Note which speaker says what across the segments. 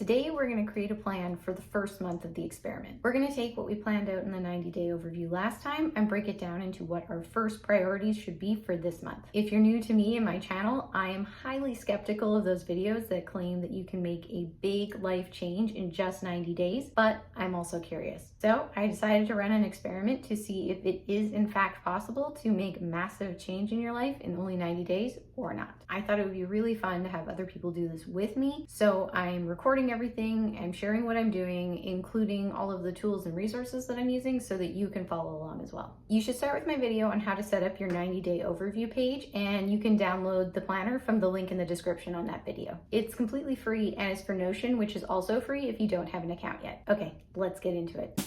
Speaker 1: Today, we're going to create a plan for the first month of the experiment. We're going to take what we planned out in the 90-day overview last time and break it down into what our first priorities should be for this month. If you're new to me and my channel, I am highly skeptical of those videos that claim that you can make a big life change in just 90 days, but I'm also curious. So I decided to run an experiment to see if it is in fact possible to make massive change in your life in only 90 days or not. I thought it would be really fun to have other people do this with me, so I'm recording everything and sharing what I'm doing, including all of the tools and resources that I'm using so that you can follow along as well. You should start with my video on how to set up your 90-day overview page, and you can download the planner from the link in the description on that video. It's completely free and it's for Notion, which is also free if you don't have an account yet. Okay, let's get into it.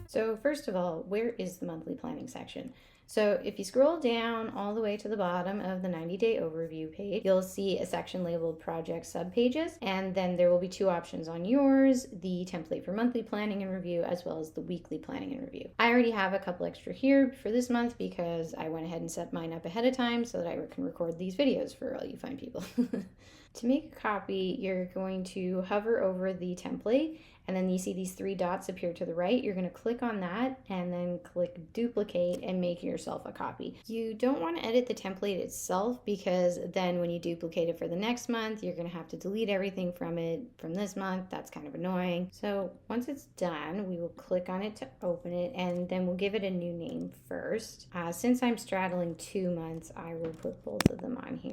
Speaker 1: So first of all, where is the monthly planning section? So if you scroll down all the way to the bottom of the 90-day overview page, you'll see a section labeled project subpages, and then there will be two options on yours, the template for monthly planning and review, as well as the weekly planning and review. I already have a couple extra here for this month because I went ahead and set mine up ahead of time so that I can record these videos for all you fine people. To make a copy, you're going to hover over the template, and then you see these three dots appear to the right. You're going to click on that and then click duplicate and make yourself a copy. You don't want to edit the template itself because then when you duplicate it for the next month, you're going to have to delete everything from it from this month. That's kind of annoying. So once it's done, we will click on it to open it, and then we'll give it a new name first. Since I'm straddling 2 months, I will put both of them on here.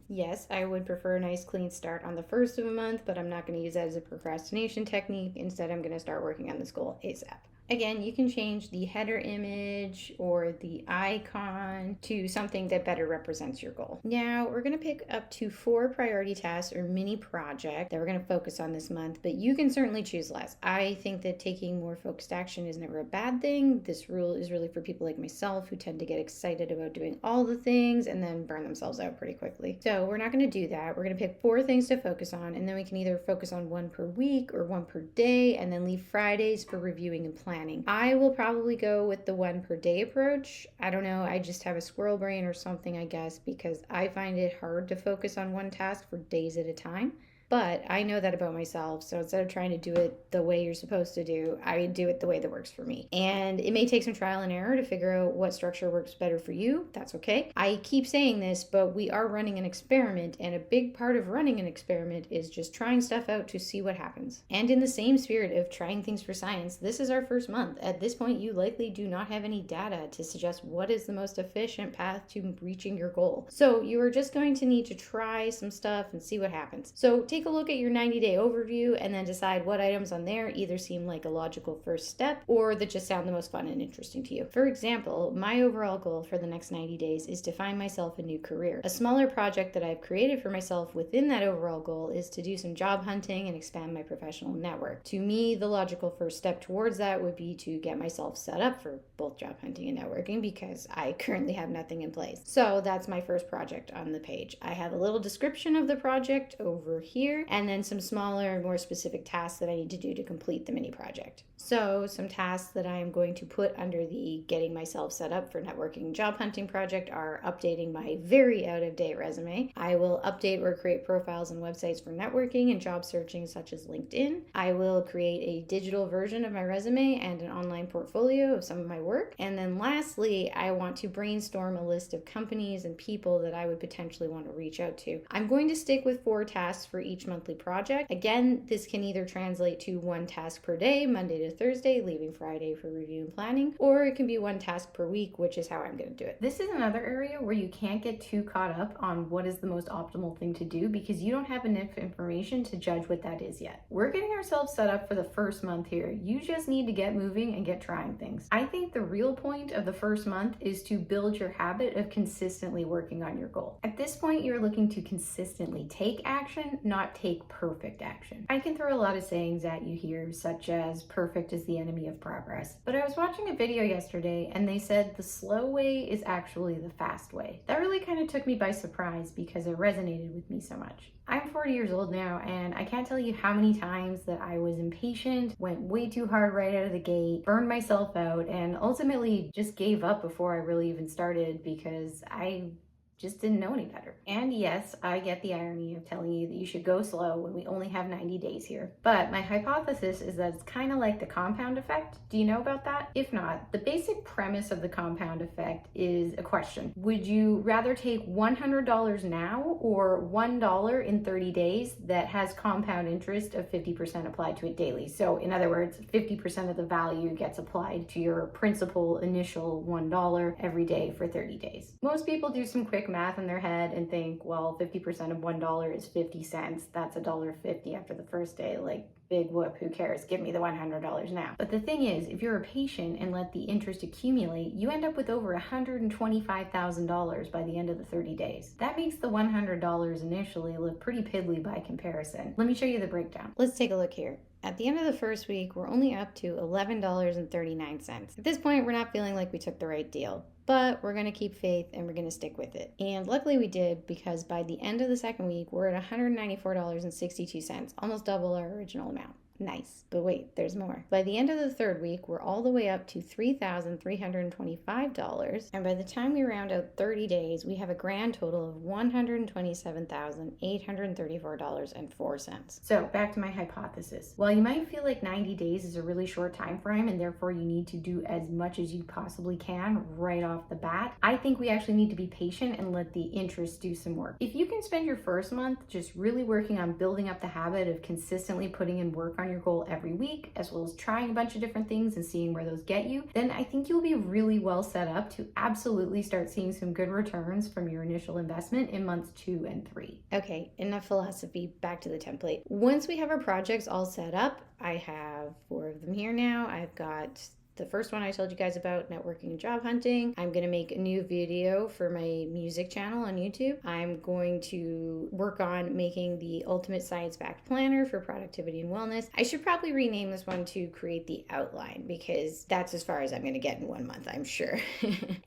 Speaker 1: Yes, I would prefer a nice clean start on the first of a month, but I'm not going to use that as a procrastination technique. Instead, I'm going to start working on this goal ASAP. Again, you can change the header image or the icon to something that better represents your goal. Now, we're going to pick up to 4 priority tasks or mini projects that we're going to focus on this month, but you can certainly choose less. I think that taking more focused action is never a bad thing. This rule is really for people like myself who tend to get excited about doing all the things and then burn themselves out pretty quickly. So we're not going to do that. We're going to pick 4 things to focus on, and then we can either focus on 1 per week or 1 per day, and then leave Fridays for reviewing and planning. I will probably go with the 1 per day approach. I don't know, I just have a squirrel brain or something, I guess, because I find it hard to focus on one task for days at a time. But I know that about myself, so instead of trying to do it the way you're supposed to do, I do it the way that works for me. And it may take some trial and error to figure out what structure works better for you. That's okay. I keep saying this, but we are running an experiment, and a big part of running an experiment is just trying stuff out to see what happens. And in the same spirit of trying things for science, this is our first month. At this point, you likely do not have any data to suggest what is the most efficient path to reaching your goal. So you are just going to need to try some stuff and see what happens. So take a look at your 90-day overview and then decide what items on there either seem like a logical first step or that just sound the most fun and interesting to you. For example, my overall goal for the next 90 days is to find myself a new career. A smaller project that I've created for myself within that overall goal is to do some job hunting and expand my professional network. To me, the logical first step towards that would be to get myself set up for both job hunting and networking because I currently have nothing in place. So that's my first project on the page. I have a little description of the project over here, and then some smaller and more specific tasks that I need to do to complete the mini project. So some tasks that I am going to put under the getting myself set up for networking job hunting project are updating my very out-of-date resume. I will update or create profiles and websites for networking and job searching such as LinkedIn. I will create a digital version of my resume and an online portfolio of some of my work. And then lastly, I want to brainstorm a list of companies and people that I would potentially want to reach out to. I'm going to stick with 4 tasks for each monthly project. Again, this can either translate to 1 task per day, Monday to Thursday, leaving Friday for review and planning, or it can be 1 task per week, which is how I'm going to do it. This is another area where you can't get too caught up on what is the most optimal thing to do because you don't have enough information to judge what that is yet. We're getting ourselves set up for the first month here. You just need to get moving and get trying things. I think the real point of the first month is to build your habit of consistently working on your goal. At this point, you're looking to consistently take action, not take perfect action. I can throw a lot of sayings at you here, such as perfect is the enemy of progress. But I was watching a video yesterday and they said the slow way is actually the fast way. That really kind of took me by surprise because it resonated with me so much. I'm 40 years old now, and I can't tell you how many times that I was impatient, went way too hard right out of the gate, burned myself out, and ultimately just gave up before I really even started because I just didn't know any better. And yes, I get the irony of telling you that you should go slow when we only have 90 days here. But my hypothesis is that it's kind of like the compound effect. Do you know about that? If not, the basic premise of the compound effect is a question. Would you rather take $100 now or $1 in 30 days that has compound interest of 50% applied to it daily? So in other words, 50% of the value gets applied to your principal initial $1 every day for 30 days. Most people do some quick math in their head and think, well, 50% of $1 is 50 cents. That's $1.50 after the first day. Like, big whoop, who cares? Give me the $100 now. But the thing is, if you're a patient and let the interest accumulate, you end up with over $125,000 by the end of the 30 days. That makes the $100 initially look pretty piddly by comparison. Let me show you the breakdown. Let's take a look here. At the end of the first week, we're only up to $11.39. At this point, we're not feeling like we took the right deal, but we're going to keep faith and we're going to stick with it. And luckily we did, because by the end of the second week, we're at $194.62, almost double our original amount. Nice. But wait, there's more. By the end of the third week, we're all the way up to $3,325. And by the time we round out 30 days, we have a grand total of $127,834.04. So back to my hypothesis. While you might feel like 90 days is a really short time frame and therefore you need to do as much as you possibly can right off the bat, I think we actually need to be patient and let the interest do some work. If you can spend your first month just really working on building up the habit of consistently putting in work on your goal every week, as well as trying a bunch of different things and seeing where those get you, then I think you'll be really well set up to absolutely start seeing some good returns from your initial investment in months 2 and 3. Okay, enough philosophy, back to the template. Once we have our projects all set up, I have 4 of them here now. I've got the first one I told you guys about, networking and job hunting. I'm going to make a new video for my music channel on YouTube. I'm going to work on making the ultimate science-backed planner for productivity and wellness. I should probably rename this one to create the outline, because that's as far as I'm going to get in 1 month, I'm sure.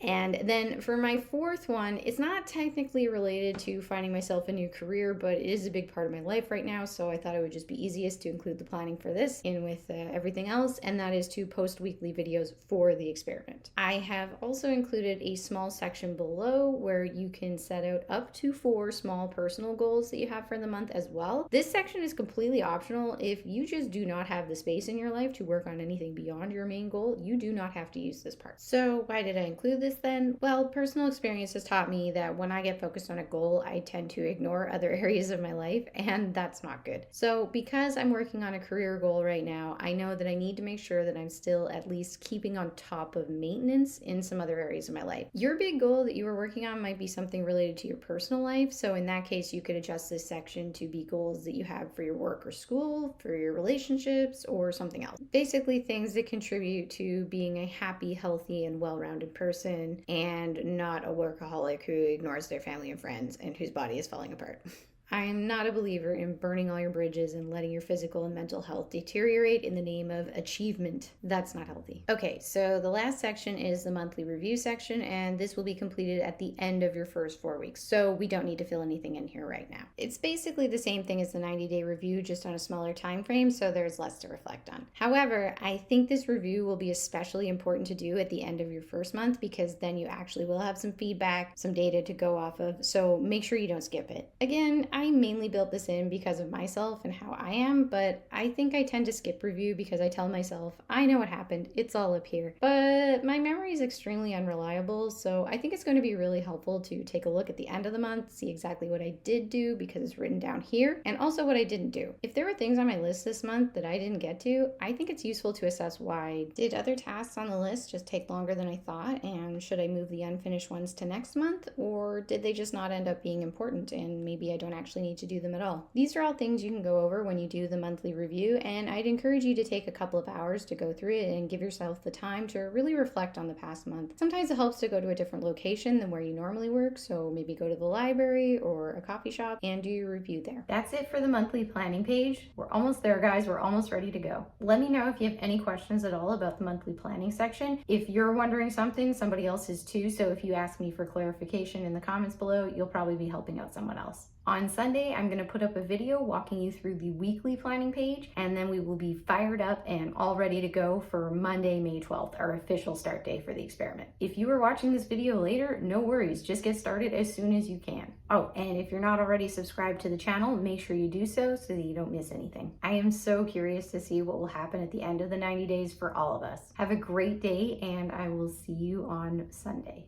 Speaker 1: And then for my 4th one, it's not technically related to finding myself a new career, but it is a big part of my life right now. So I thought it would just be easiest to include the planning for this in with everything else. And that is to post weekly videos for the experiment. I have also included a small section below where you can set out up to 4 small personal goals that you have for the month as well. This section is completely optional. If you just do not have the space in your life to work on anything beyond your main goal, you do not have to use this part. So why did I include this then? Well, personal experience has taught me that when I get focused on a goal, I tend to ignore other areas of my life, and that's not good. So because I'm working on a career goal right now, I know that I need to make sure that I'm still at least keeping on top of maintenance in some other areas of my life. Your big goal that you were working on might be something related to your personal life. So in that case, you could adjust this section to be goals that you have for your work or school, for your relationships, or something else. Basically things that contribute to being a happy, healthy, and well-rounded person, and not a workaholic who ignores their family and friends and whose body is falling apart. I am not a believer in burning all your bridges and letting your physical and mental health deteriorate in the name of achievement. That's not healthy. Okay, so the last section is the monthly review section, and this will be completed at the end of your first 4 weeks. So we don't need to fill anything in here right now. It's basically the same thing as the 90-day review, just on a smaller time frame, so there's less to reflect on. However, I think this review will be especially important to do at the end of your first month, because then you actually will have some feedback, some data to go off of, so make sure you don't skip it. Again, I mainly built this in because of myself and how I am, but I think I tend to skip review because I tell myself, I know what happened, it's all up here. But my memory is extremely unreliable, so I think it's going to be really helpful to take a look at the end of the month, see exactly what I did do because it's written down here, and also what I didn't do. If there were things on my list this month that I didn't get to, I think it's useful to assess why. Did other tasks on the list just take longer than I thought, and should I move the unfinished ones to next month, or did they just not end up being important and maybe I don't actually need to do them at all? These are all things you can go over when you do the monthly review, and I'd encourage you to take a couple of hours to go through it and give yourself the time to really reflect on the past month. Sometimes it helps to go to a different location than where you normally work, so maybe go to the library or a coffee shop and do your review there. That's it for the monthly planning page. We're almost there, guys. We're almost ready to go. Let me know if you have any questions at all about the monthly planning section. If you're wondering something, somebody else is too, so if you ask me for clarification in the comments below, you'll probably be helping out someone else. On Sunday, I'm going to put up a video walking you through the weekly planning page, and then we will be fired up and all ready to go for Monday, May 12th, our official start day for the experiment. If you are watching this video later, no worries, just get started as soon as you can. Oh, and if you're not already subscribed to the channel, make sure you do so that you don't miss anything. I am so curious to see what will happen at the end of the 90 days for all of us. Have a great day, and I will see you on Sunday.